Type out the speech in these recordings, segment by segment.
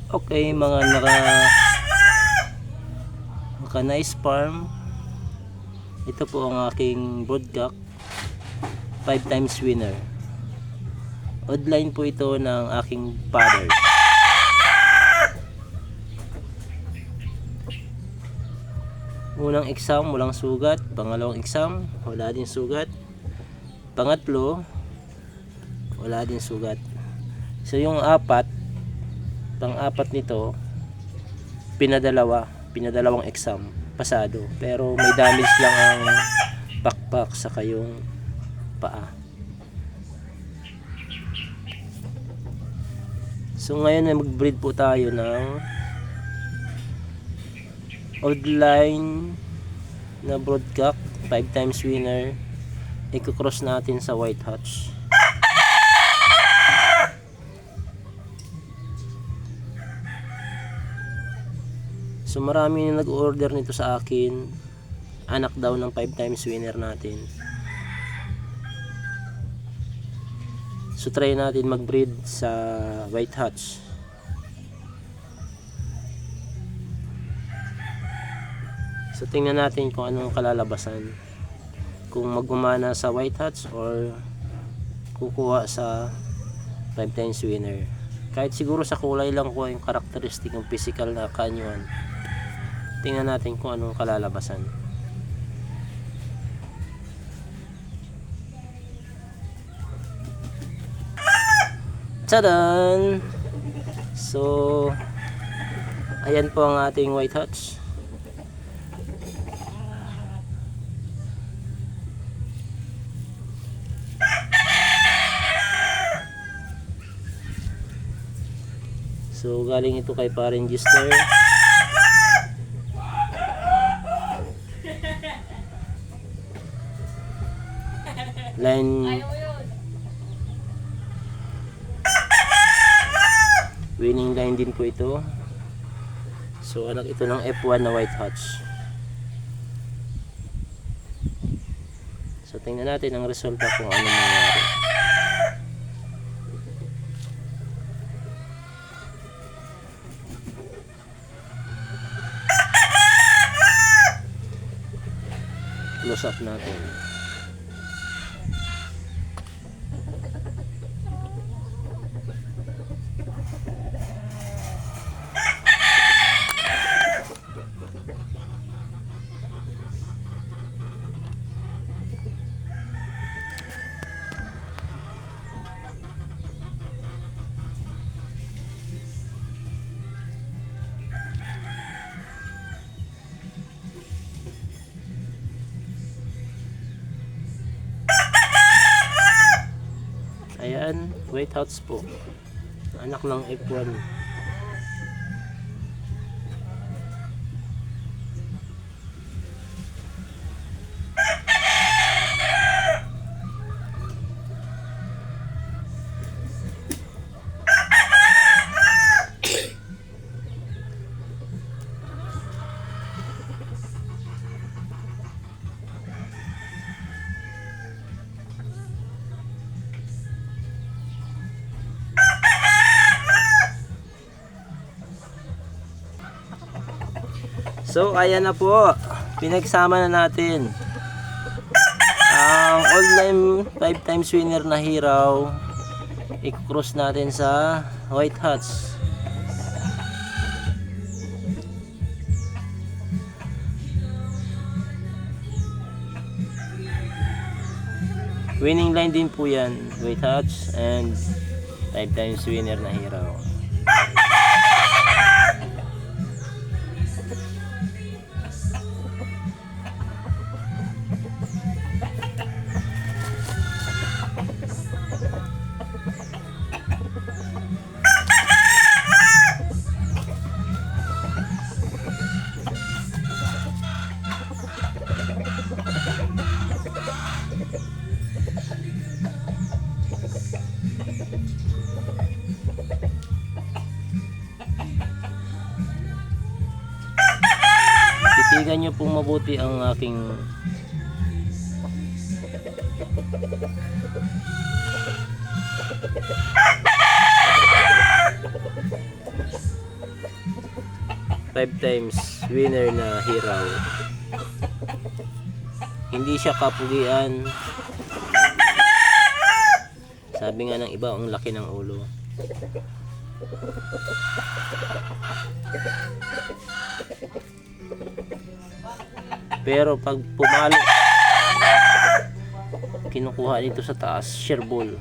Okay, mga naka nice farm. Ito po ang aking broodcock, 5 times winner. Oddline po ito ng aking father. Unang exam, walang sugat. Pangalawang exam, wala din sugat. Pangatlo, wala din sugat. So yung pang-apat nito, pinadalawang exam, pasado. Pero may damage lang ang pakpak sa kayong paa. So ngayon ay mag-breed po tayo ng oddline na broodcock, 5 times winner. I-cross natin sa white hatch. So marami na nag-order nito sa akin. Anak daw ng 5 times winner natin. So try natin mag-breed sa white hatch. So tingnan natin kung anong kalalabasan. Kung magmamana sa white hatch or kukuha sa 5 times winner. Kahit siguro sa kulay lang ko yung karakteristik ng physical na kanyuan. Tingnan natin kung anong kalalabasan. Tadaan! So ayan po ang ating white hatch. So galing ito kay Paring Gister. Line winning line din po ito. So anak ito ng F1 na white hatch. So tingnan natin ang resulta kung ano mangyari. Close up natin. Ayan, white hatch po. Anak ng F1. So ayan na po, pinagsama na natin ang oldline 5 times winner na hiraw. I-cross natin sa white hatch. Winning line din po yan, white hatch and 5 times winner na hiraw. Titigan nyo pong mabuti ang aking 5 times winner na hiraw. Hindi siya kapugian. Sabi nga ng iba, ang laki ng ulo. Pero pag pumalo, kinukuha nito sa taas, sure ball.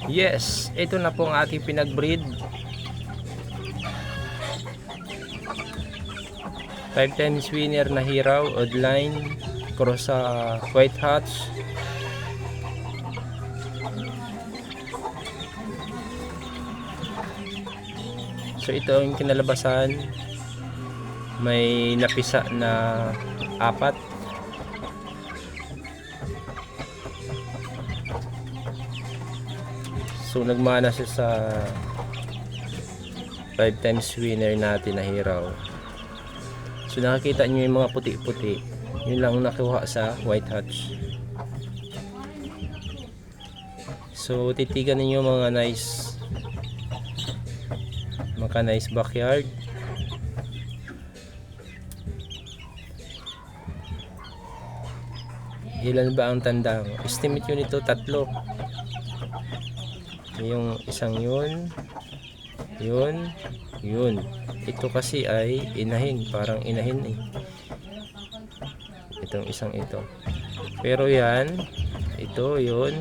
Yes, ito na po ang ating pinag-breed. 5 times winner na hiraw, oddline, cross sa white hats. So ito ang kinalabasan. May napisa na 4. So nagmana siya sa 5 times winner natin na hiraw. So nakikita nyo yung mga puti-puti, yun lang nakuha sa white hatch. So titigan ninyo mga nice backyard. Ilan ba ang tandang? Estimate yun ito 3. Yung isang yun. Ito kasi ay inahin, parang inahin eh. Itong isang ito. Pero yan, ito, yun.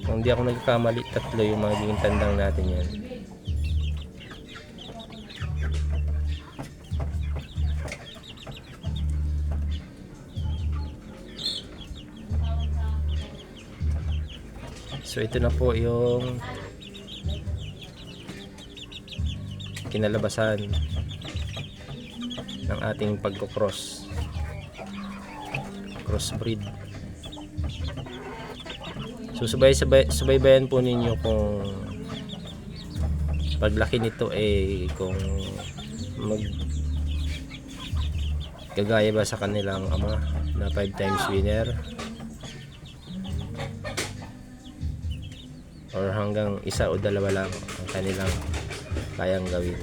Kung di ako nagkamali, 3 yung magiging tandang natin yan. So ito na po yung kinalabasan ng ating crossbreed. So subaybayan po ninyo kung paglaki nito kung gagaya ba sa kanilang ama na 5 times winner, or hanggang 1 o 2 lang ang kanilang kayang gawin.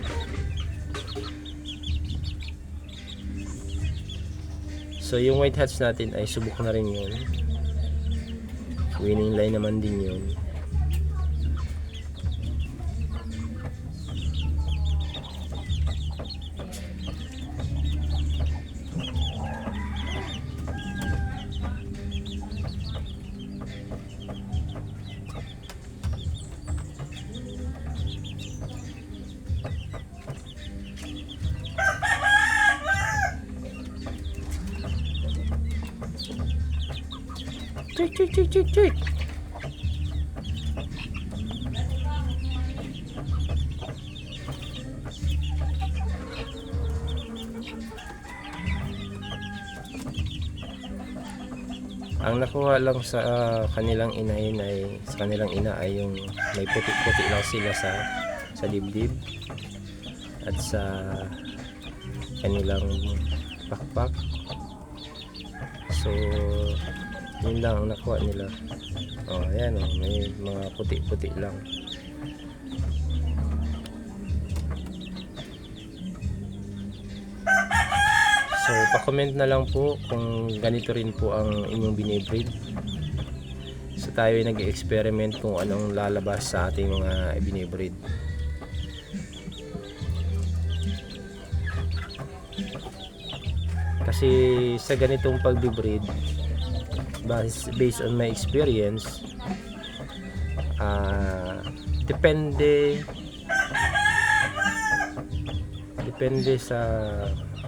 So yung white hats natin ay subok na rin yun. Winning line naman din yun. Check. Ang nakuha lang sa kanilang ina ay yung may puti-puti lang sila sa dibdib at sa kanilang pakpak. So yun lang ang nakuha nila. Ayan may mga puti-puti lang. So pa-comment na lang po kung ganito rin po ang inyong binibreed. So tayo ay nag-experiment kung anong lalabas sa ating mga binibreed. Kasi sa ganitong pagbibreed, based on my experience, depende sa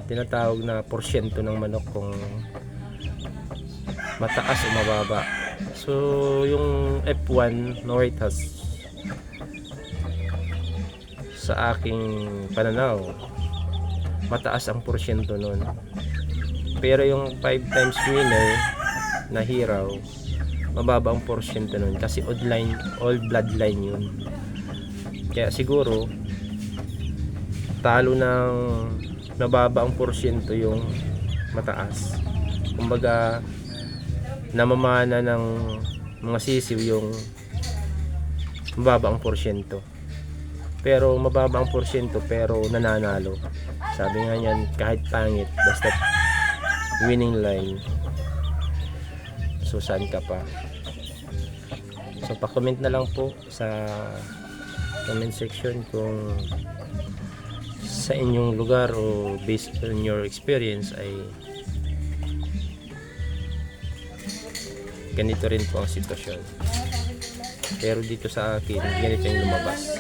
tinatawag na porsyento ng manok kung mataas o mababa. So yung F1 na White House, sa aking pananaw, mataas ang porsyento nun. Pero yung 5 times winner na hiraw, mababa ang porsyento nun kasi old bloodline yun. Kaya siguro talo ng mababa ang porsyento yung mataas. Kumbaga namamana ng mga sisiw yung mababa ang porsyento. Pero mababa ang porsyento pero nananalo. Sabi nga niyan, kahit pangit basta winning line, so saan ka pa. So pa-comment na lang po sa comment section kung sa inyong lugar o based on your experience ay ganito rin po ang sitwasyon. Pero dito sa akin, ganito yung lumabas.